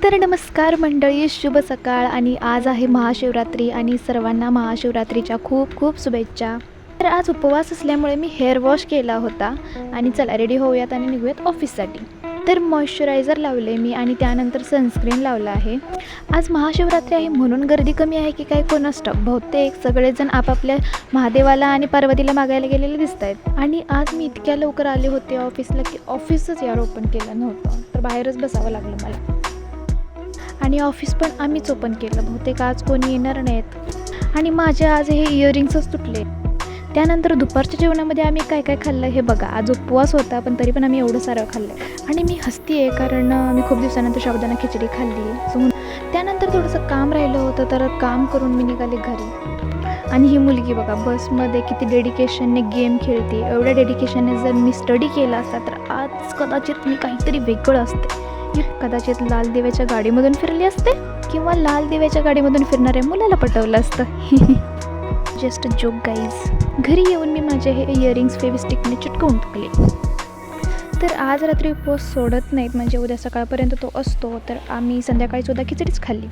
तर नमस्कार मंडळी, शुभ सकाळ. आणि आज आहे महाशिवरात्री आणि सर्वांना महाशिवरात्रीच्या खूप खूप शुभेच्छा. तर आज उपवास असल्यामुळे मी हेअर वॉश केला होता आणि चला रेडी होऊयात आणि निघूयात ऑफिससाठी. तर मॉइश्चरायझर लावले मी आणि त्यानंतर सनस्क्रीन लावलं आहे. आज महाशिवरात्री आहे म्हणून गर्दी कमी आहे की काय कोणास ठाऊक. बहुतेक सगळेजण आपापल्या महादेवाला आणि पार्वतीला मागायला गेलेले दिसत आहेत. आणि आज मी इतक्या लवकर आले होते ऑफिसला की ऑफिसच यार ओपन केलं नव्हतं, तर बाहेरच बसावं लागलं मला. आणि ऑफिस पण आम्हीच ओपन केलं. बहुतेक आज कोणी येणार नाहीत. आणि माझे आज हे इयरिंग्सच तुटले. त्यानंतर दुपारच्या जेवणामध्ये आम्ही काय काय खाल्लं हे बघा. आज उपवास होता पण तरी पण आम्ही एवढं सारं खाल्लं. आणि मी हसती आहे कारण मी खूप दिवसानंतर साबुदाणा खिचडी खाल्ली. सो त्यानंतर थोडंसं काम राहिलं होतं तर काम करून मी निघाले घरी. आणि ही मुलगी बघा बसमध्ये किती डेडिकेशनने गेम खेळते. एवढ्या डेडिकेशनने जर मी स्टडी केला असता तर आज कदाचित मी काहीतरी वेगळं असते. कदाचित लाल दिव्याच्या गाडीमधून फिरली असते किंवा लाल दिव्याच्या गाडीमधून फिरणाऱ्या मुलाला पटवलं असतं. Just joke guys. घरी येऊन मी माझे हे इयरिंग्स फेविस्टिकने चिटकवून टाकले. तर आज रात्री उपवास सोडत नाहीत, म्हणजे उद्या सकाळपर्यंत तो असतो. तर आम्ही संध्याकाळी सुद्धा खिचडीच खाल्ली.